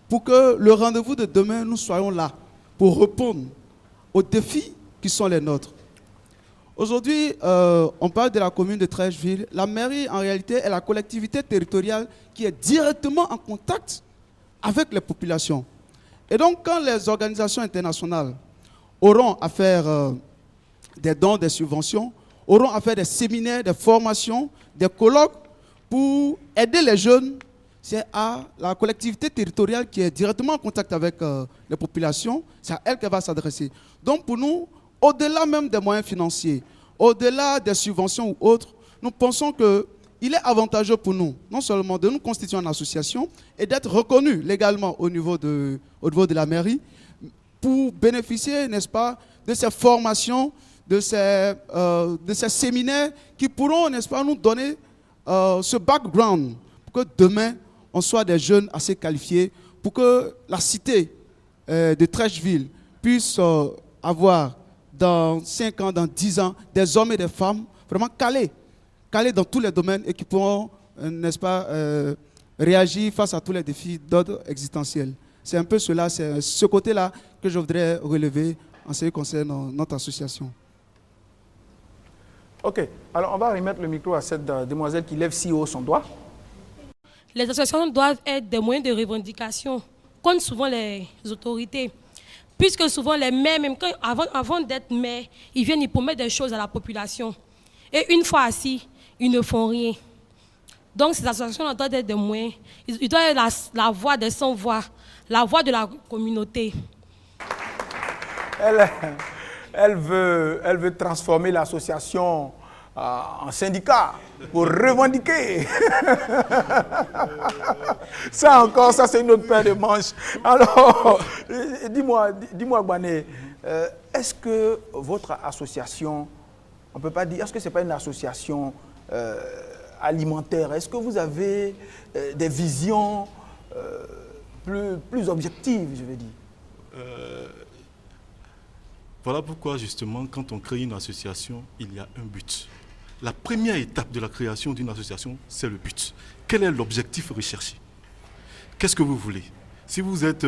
Pour que le rendez-vous de demain, nous soyons là pour répondre aux défis qui sont les nôtres. Aujourd'hui, on parle de la commune de Treichville. La mairie, en réalité, est la collectivité territoriale qui est directement en contact avec les populations. Et donc, quand les organisations internationales auront à faire des dons, des subventions, auront à faire des séminaires, des formations, des colloques pour aider les jeunes, c'est à la collectivité territoriale qui est directement en contact avec les populations, c'est à elle qu'elle va s'adresser. Donc, pour nous, au-delà même des moyens financiers, au-delà des subventions ou autres, nous pensons qu'il est avantageux pour nous, non seulement de nous constituer en association et d'être reconnus légalement au niveau de la mairie pour bénéficier, n'est-ce pas, de ces formations, de ces séminaires qui pourront, n'est-ce pas, nous donner ce background pour que demain, on soit des jeunes assez qualifiés, pour que la cité de Treichville puisse avoir dans 5 ans, dans 10 ans, des hommes et des femmes vraiment calés dans tous les domaines et qui pourront, n'est-ce pas, réagir face à tous les défis d'ordre existentiel. C'est un peu cela, c'est ce côté-là que je voudrais relever en ce qui concerne notre association. Ok, alors on va remettre le micro à cette demoiselle qui lève si haut son doigt. Les associations doivent être des moyens de revendication contre souvent les autorités. Puisque souvent les maires, même avant d'être maires, ils viennent, ils promettent des choses à la population. Et une fois assis, ils ne font rien. Donc ces associations doivent être des moyens. Ils doivent être la voix des sans-voix, la voix de la communauté. Elle veut transformer l'association en syndicat pour revendiquer. Ça encore, ça c'est une autre paire de manches. Alors, dis-moi Gbané, est-ce que votre association, on ne peut pas dire, est-ce que ce n'est pas une association alimentaire? Est-ce que vous avez des visions plus objectives, je veux dire? Voilà pourquoi, justement, quand on crée une association, il y a un but. La première étape de la création d'une association, c'est le but. Quel est l'objectif recherché? Qu'est-ce que vous voulez? Si vous êtes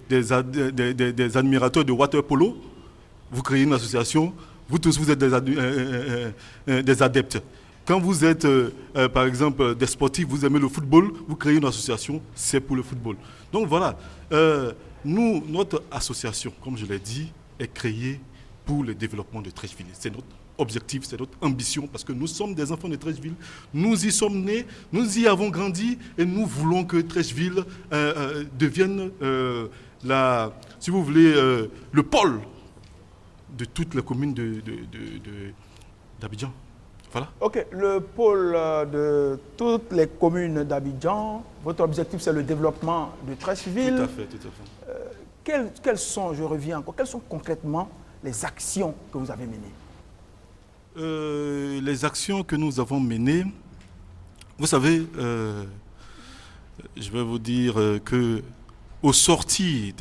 des admirateurs de water polo, vous créez une association, vous tous vous êtes des adeptes. Quand vous êtes, par exemple, des sportifs, vous aimez le football, vous créez une association, c'est pour le football. Donc voilà, notre association, comme je l'ai dit, est créée pour le développement de Treichville. C'est notre objectif, c'est notre ambition, parce que nous sommes des enfants de Treichville, nous y sommes nés, nous y avons grandi, et nous voulons que Treichville devienne, si vous voulez, le pôle de toutes les communes d'Abidjan. Voilà. Ok, le pôle de toutes les communes d'Abidjan, votre objectif c'est le développement de Treichville. Tout à fait, tout à fait. Quelles sont, je reviens encore, quelles sont concrètement les actions que vous avez menées? Les actions que nous avons menées, vous savez, je vais vous dire que au sorti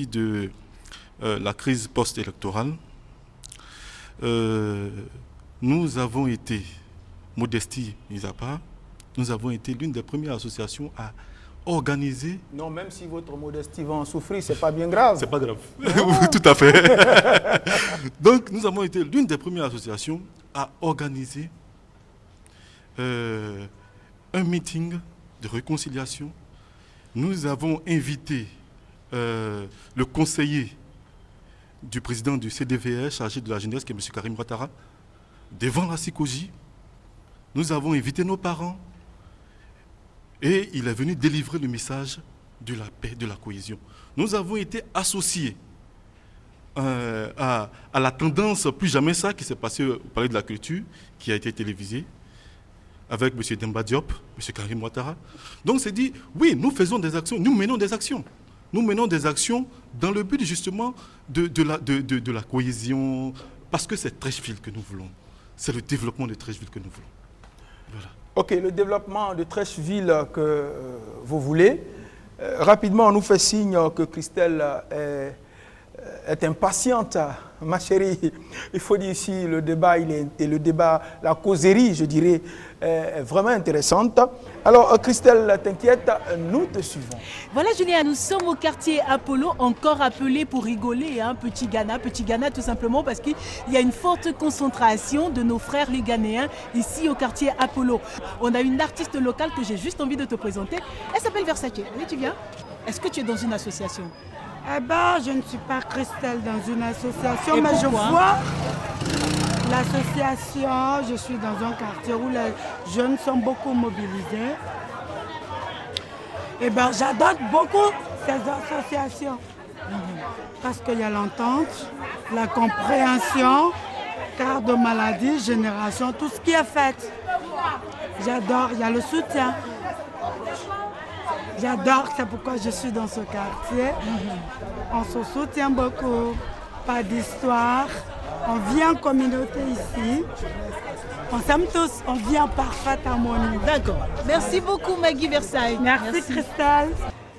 de la crise post-électorale, nous avons été, modestie mise à part, nous avons été l'une des premières associations à organiser... Non, même si votre modestie va en souffrir, c'est pas bien grave. C'est pas grave. Oui, tout à fait. Donc, nous avons été l'une des premières associations à organiser un meeting de réconciliation. Nous avons invité le conseiller du président du CDVR chargé de la jeunesse, qui est M. Karim Ouattara, devant la CICOJ. Nous avons invité nos parents et il est venu délivrer le message de la paix, de la cohésion. Nous avons été associés à la tendance Plus Jamais Ça qui s'est passé au Palais de la Culture, qui a été télévisé, avec M. Demba Diop, M. Karim Ouattara. Donc c'est dit, oui, nous faisons des actions, nous menons des actions. Nous menons des actions dans le but justement de la cohésion, parce que c'est Treichville que nous voulons. C'est le développement de Treichville que nous voulons. Voilà. Ok, le développement de Treichville que vous voulez. Rapidement, on nous fait signe que Christelle est impatiente. Ma chérie, il faut dire ici, le débat, la causerie, je dirais, est vraiment intéressante. Alors, Christelle, t'inquiète, nous te suivons. Voilà, Julien, nous sommes au quartier Apollo, encore appelé pour rigoler, hein, Petit Ghana tout simplement parce qu'il y a une forte concentration de nos frères les Ghanéens ici au quartier Apollo. On a une artiste locale que j'ai juste envie de te présenter. Elle s'appelle Versace. Oui, tu viens? Est-ce que tu es dans une association? Eh bien, je ne suis pas Christelle dans une association, et mais pourquoi? je vois l'association. Je suis dans un quartier où les jeunes sont beaucoup mobilisés. Eh bien, j'adore beaucoup ces associations. Parce qu'il y a l'entente, la compréhension, cas de maladie, génération, tout ce qui est fait. J'adore, il y a le soutien. J'adore, c'est pourquoi je suis dans ce quartier. On se soutient beaucoup, pas d'histoire. On vit en communauté ici. On s'aime tous, on vit en parfaite harmonie. D'accord. Merci beaucoup Maggie Versailles. Merci Christelle.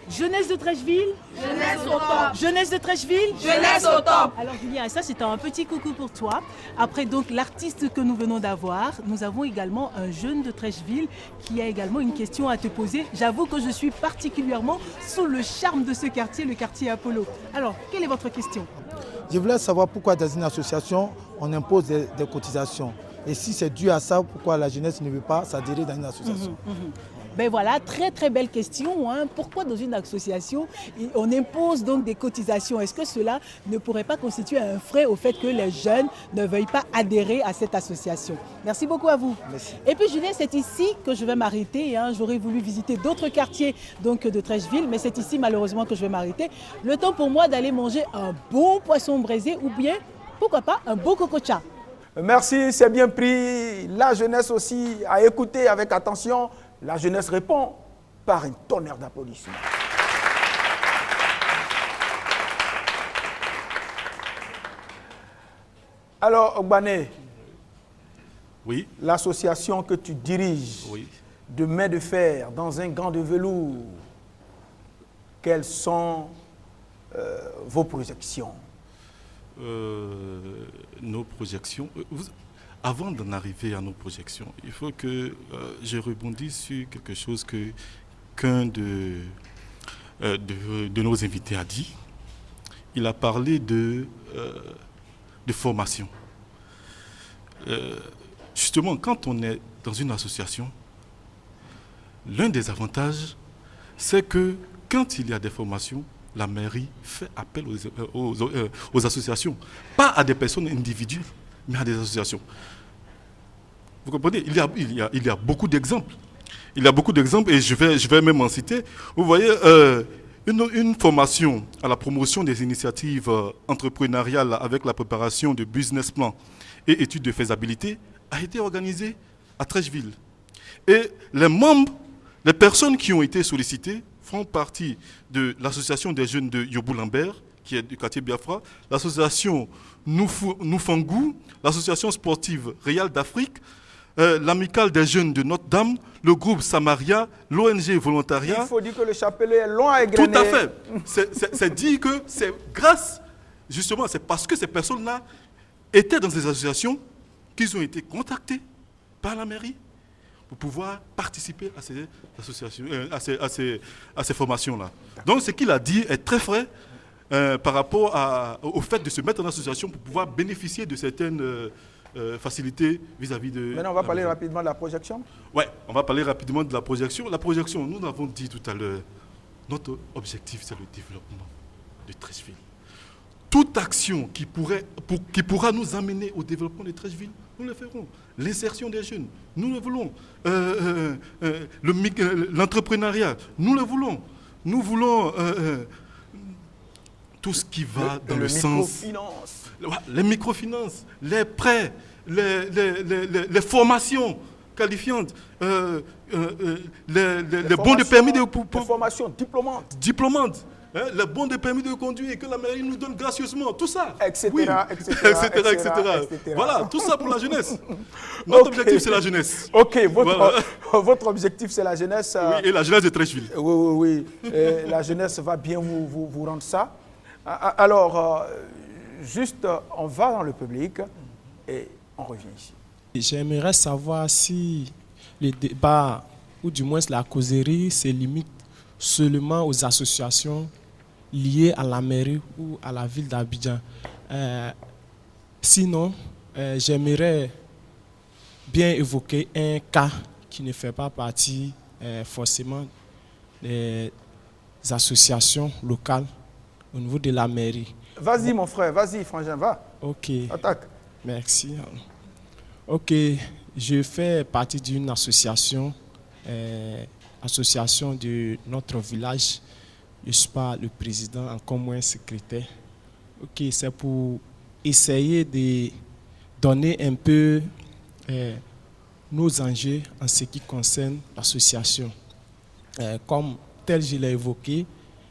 Jeunesse de Treichville. Jeunesse au top. Jeunesse de Treichville. Jeunesse au top. Alors Julien, ça c'est un petit coucou pour toi. Après donc l'artiste que nous venons d'avoir, nous avons également un jeune de Treichville qui a également une question à te poser. J'avoue que je suis particulièrement sous le charme de ce quartier, le quartier Apollo. Alors, quelle est votre question? Je voulais savoir pourquoi dans une association, on impose des cotisations. Et si c'est dû à ça, pourquoi la jeunesse ne veut pas s'adhérer dans une association? Ben voilà, très très belle question. Hein. Pourquoi dans une association, on impose donc des cotisations? Est-ce que cela ne pourrait pas constituer un frein au fait que les jeunes ne veuillent pas adhérer à cette association? Merci beaucoup à vous. Merci. Et puis Julien, c'est ici que je vais m'arrêter. Hein. J'aurais voulu visiter d'autres quartiers donc, de Treichville, mais c'est ici malheureusement que je vais m'arrêter. Le temps pour moi d'aller manger un bon poisson braisé ou bien, pourquoi pas, un beau cococha. Merci, c'est bien pris. La jeunesse aussi a écouté avec attention. La jeunesse répond par un tonnerre d'applaudissements. Alors, Ogbane, oui, l'association que tu diriges, oui, de main de fer dans un gant de velours, quelles sont vos projections? Nos projections... Avant d'en arriver à nos projections, il faut que je rebondisse sur quelque chose qu'un de nos invités a dit. Il a parlé de formation. Justement, quand on est dans une association, l'un des avantages, c'est que quand il y a des formations, la mairie fait appel aux associations, pas à des personnes individuelles, mais à des associations. Vous comprenez? Il y a beaucoup d'exemples. Il y a beaucoup d'exemples et je vais même en citer. Vous voyez, une formation à la promotion des initiatives entrepreneuriales avec la préparation de business plan et études de faisabilité a été organisée à Treichville. Et les personnes qui ont été sollicitées font partie de l'association des jeunes de Yobou-Lambert, qui est du quartier Biafra, l'association Noufangou, l'association sportive Real d'Afrique, l'amicale des jeunes de Notre-Dame, le groupe Samaria, l'ONG Volontariat. Il faut dire que le chapelet est long à égrener. Tout à fait. C'est dit que c'est grâce, justement, c'est parce que ces personnes-là étaient dans ces associations qu'ils ont été contactés par la mairie pour pouvoir participer à ces associations, à ces formations-là. Donc ce qu'il a dit est très vrai par rapport au fait de se mettre en association pour pouvoir bénéficier de certaines facilités vis-à-vis de... Maintenant, on va parler rapidement de la projection. Oui, on va parler rapidement de la projection. La projection, nous l'avons dit tout à l'heure, notre objectif, c'est le développement de Treichville. Toute action qui pourra nous amener au développement de Treichville, nous le ferons. L'insertion des jeunes, nous le voulons. L'entrepreneuriat, nous le voulons. Nous voulons tout ce qui va dans le sens... Les microfinances, les prêts, les formations qualifiantes, les bons de permis de... formations diplômantes. Les bons de permis de conduire que la mairie nous donne gracieusement, tout ça. Etc. Oui. etc. Voilà, tout ça pour la jeunesse. Notre objectif, c'est la jeunesse. Ok, votre objectif, c'est la jeunesse. Oui, et la jeunesse de Treichville. Oui. La jeunesse va bien vous rendre ça. Alors, juste, on va dans le public et on revient ici. J'aimerais savoir si le débat, ou du moins la causerie, se limite seulement aux associations liées à la mairie ou à la ville d'Abidjan. Sinon, j'aimerais bien évoquer un cas qui ne fait pas partie forcément des associations locales au niveau de la mairie. Vas-y mon frère, vas-y Frangin, va. Ok. Attaque. Merci. Ok, je fais partie d'une association, association de notre village. Je ne suis pas le président, encore moins secrétaire. Ok, c'est pour essayer de donner un peu nos enjeux en ce qui concerne l'association. Comme tel je l'ai évoqué,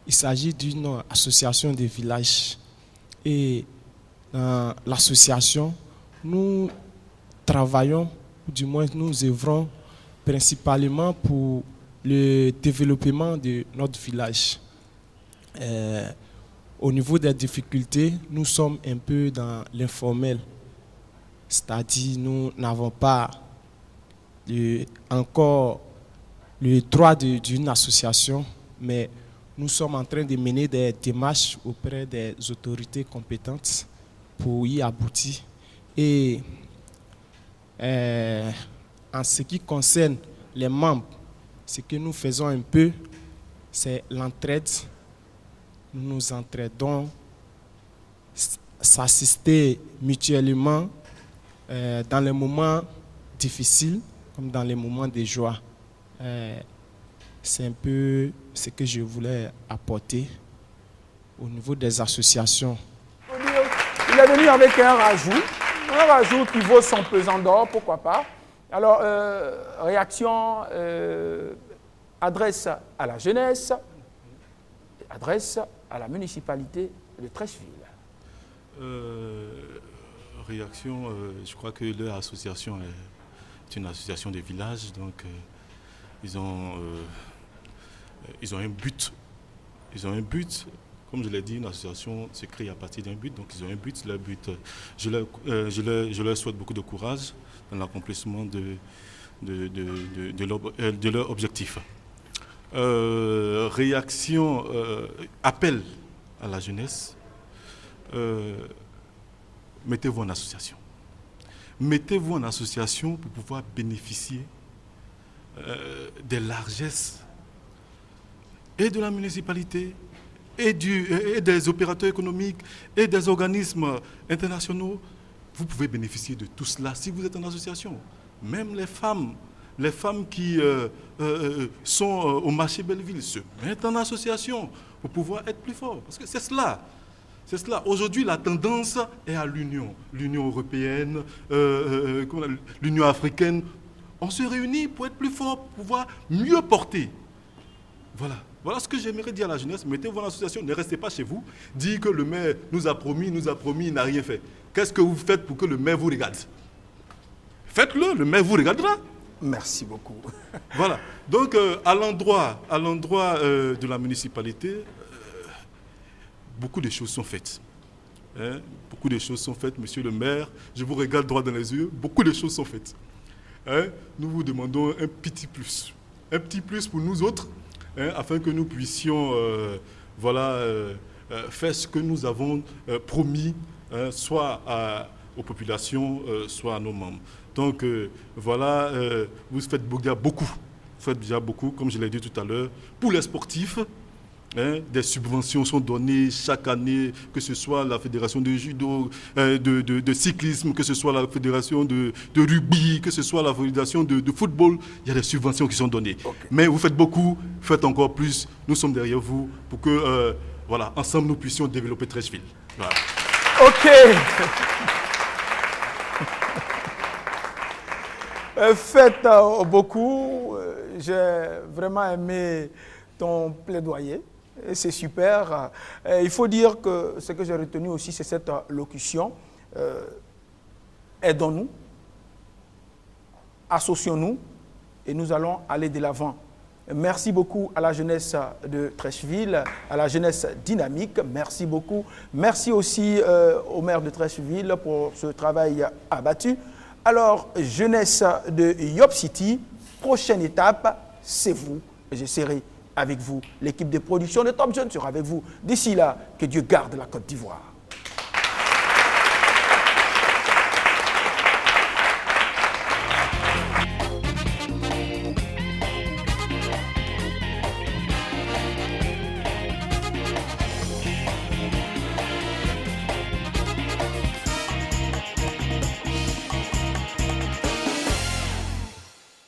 il s'agit d'une association de village. Et dans l'association, nous travaillons, ou du moins nous œuvrons principalement pour le développement de notre village. Au niveau des difficultés, nous sommes un peu dans l'informel. C'est-à-dire nous n'avons pas encore le droit d'une association, mais nous sommes en train de mener des démarches auprès des autorités compétentes pour y aboutir. Et en ce qui concerne les membres, ce que nous faisons un peu, c'est l'entraide. Nous nous entraidons, s'assister mutuellement dans les moments difficiles comme dans les moments de joie. C'est un peu ce que je voulais apporter au niveau des associations. Il est venu avec un rajout qui vaut son pesant d'or, pourquoi pas. Alors, réaction, adresse à la jeunesse, adresse à la municipalité de Treichville. Réaction, je crois que leur association est une association de villages, donc ils ont un but. Ils ont un but. Comme je l'ai dit, une association se crée à partir d'un but, donc ils ont un but. Leur but, je leur souhaite beaucoup de courage dans l'accomplissement de leur objectif. Réaction, appel à la jeunesse, mettez-vous en association. Mettez-vous en association pour pouvoir bénéficier des largesses et de la municipalité et des opérateurs économiques et des organismes internationaux. Vous pouvez bénéficier de tout cela si vous êtes en association. Même les femmes qui sont au marché Belleville se mettent en association pour pouvoir être plus forts. Parce que c'est cela. C'est cela. Aujourd'hui, la tendance est à l'union. L'Union européenne, l'Union africaine. On se réunit pour être plus fort, pour pouvoir mieux porter. Voilà. Voilà ce que j'aimerais dire à la jeunesse. Mettez-vous en association, ne restez pas chez vous. Dites que le maire nous a promis, il n'a rien fait. Qu'est-ce que vous faites pour que le maire vous regarde? faites-le, le maire vous regardera. Merci beaucoup. Voilà. Donc, à l'endroit de la municipalité, beaucoup de choses sont faites. Hein? Beaucoup de choses sont faites, monsieur le maire. Je vous regarde droit dans les yeux. Beaucoup de choses sont faites. Hein? Nous vous demandons un petit plus. Un petit plus pour nous autres, hein, afin que nous puissions faire ce que nous avons promis, hein, soit aux populations, soit à nos membres. Donc, vous faites déjà beaucoup. Vous faites déjà beaucoup, comme je l'ai dit tout à l'heure. Pour les sportifs, hein, des subventions sont données chaque année, que ce soit la fédération de judo, de cyclisme, que ce soit la fédération de rugby, que ce soit la fédération de football. Il y a des subventions qui sont données. Okay. Mais vous faites beaucoup, faites encore plus. Nous sommes derrière vous pour que, ensemble, nous puissions développer Treichville. Voilà. OK. Faites beaucoup. J'ai vraiment aimé ton plaidoyer. C'est super. Il faut dire que ce que j'ai retenu aussi, c'est cette locution. Aidons-nous, associons-nous et nous allons aller de l'avant. Merci beaucoup à la jeunesse de Treichville, à la jeunesse dynamique. Merci beaucoup. Merci aussi au maire de Treichville pour ce travail abattu. Alors, jeunesse de Yop City, prochaine étape, c'est vous. Je serai avec vous. L'équipe de production de Top Jeune sera avec vous. D'ici là, que Dieu garde la Côte d'Ivoire.